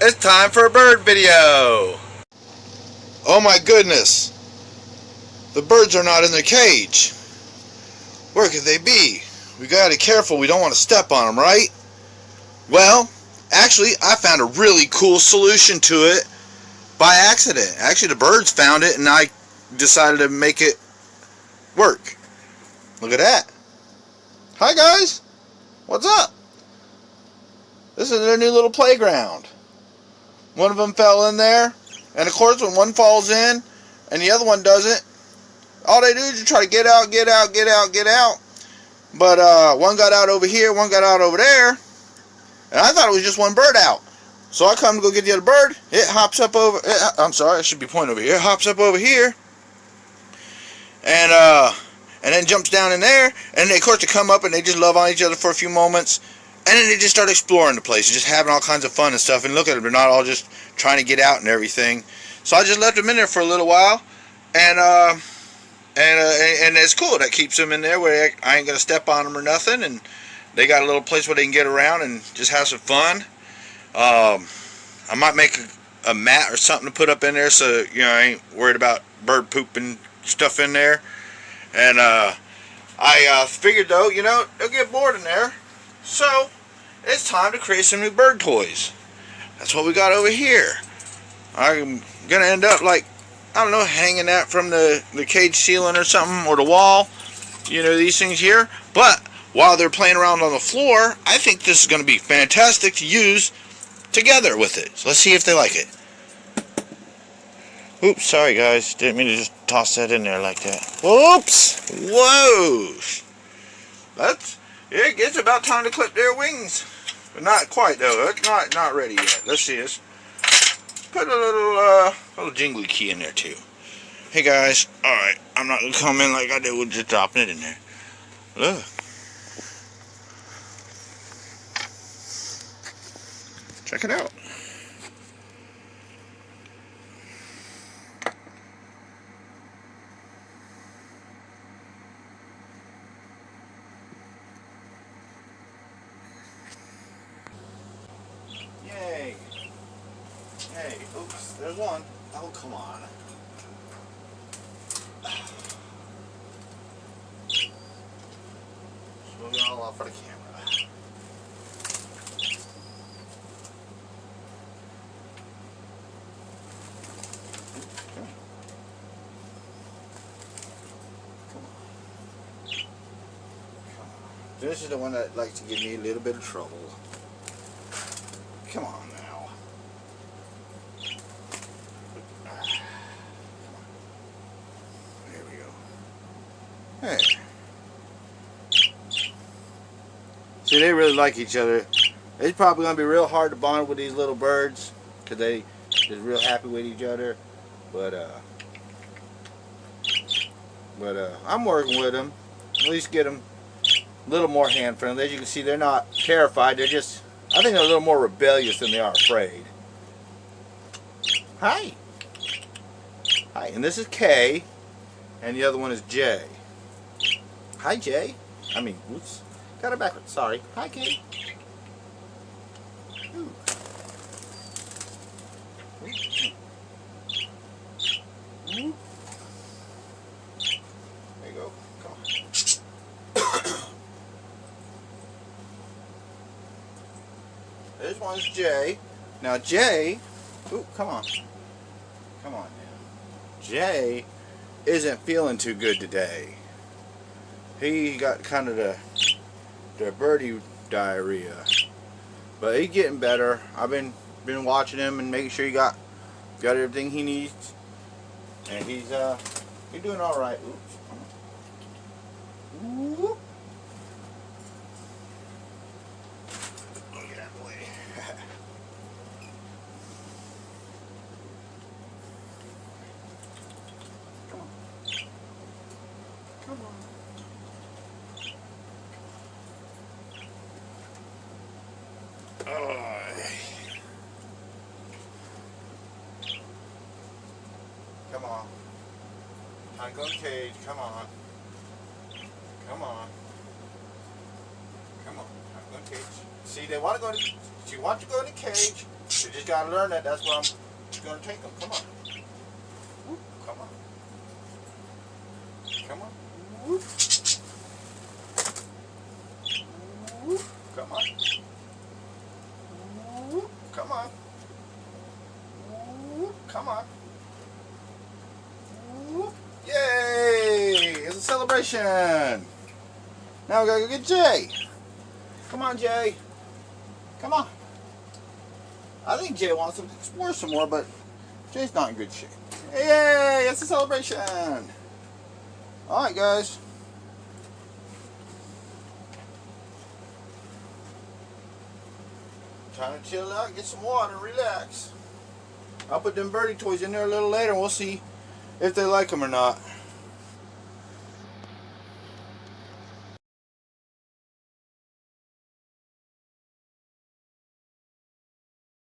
It's time for a bird video. Oh my goodness. The birds are not in their cage. Where could they be? We gotta be careful. We don't want to step on them, right? Well, actually, I found a really cool solution to it by accident. Actually, the birds found it and I decided to make it work. Look at that. Hi guys. What's up? This is their new little playground. One of them fell in there, and of course when one falls in and the other one doesn't, all they do is just try to get out. But one got out over here, one got out over there, and I thought it was just one bird out. So I come to go get the other bird. It hops up over. I'm sorry, I should be pointing over here. It hops up over here, and then jumps down in there. And they, of course, they come up and they just love on each other for a few moments. And then they just start exploring the place, just having all kinds of fun and stuff. And look at them, they're not all just trying to get out and everything. So I just left them in there for a little while, and it's cool. That keeps them in there where I ain't gonna step on them or nothing. And they got a little place where they can get around and just have some fun. I might make a mat or something to put up in there, so you know I ain't worried about bird poop and stuff in there. And I figured though, you know, they'll get bored in there. So, it's time to create some new bird toys. That's what we got over here. I'm going to end up like, I don't know, hanging that from the cage ceiling or something, or the wall. You know, these things here. But, while they're playing around on the floor, I think this is going to be fantastic to use together with it. So, let's see if they like it. Oops, sorry guys. Didn't mean to just toss that in there like that. Whoops! Whoa! It's about time to clip their wings. But not quite though. It's not ready yet. Let's see this. Put a little jingly key in there too. Hey guys. Alright. I'm not gonna come in like I did with just dropping it in there. Look. Check it out. Yay. Hey, oops, there's one. Oh, come on. Move it all off for the camera. Come on. This is the one that likes to give me a little bit of trouble. Come on now. There we go. Hey. See, they really like each other. It's probably going to be real hard to bond with these little birds because they just real happy with each other. But I'm working with them. At least get them a little more hand friendly. As you can see, they're not terrified. They're just, I think they're a little more rebellious than they are afraid. Hi. Hi. And this is K. And the other one is J. Hi, J. I mean, oops. Got it backwards. Sorry. Hi, K. Ooh. Ooh. There you go. Come on. This one's J. Now J, ooh, come on. Come on now. J isn't feeling too good today. He got kind of the birdie diarrhea. But he's getting better. I've been watching him and making sure he got everything he needs. And he's doing alright. Oops. Ooh. Come on. Oh. Come on. Time to go in the cage. Come on. Come on. Come on. Time to go in the cage. See, they want to go in the, she wants to go in the cage. They just got got to learn that. That's where I'm going to take them. Come on. Whoop, come on. Come on. Whoop. Whoop, come on. Whoop, come on. Whoop, come on. Whoop. Yay! It's a celebration. Now we gotta go get Jay. Come on, Jay. Come on. I think Jay wants to explore some more, but Jay's not in good shape. Yay! It's a celebration. All right, guys. Time to chill out, get some water, relax. I'll put them birdie toys in there a little later, and we'll see if they like them or not.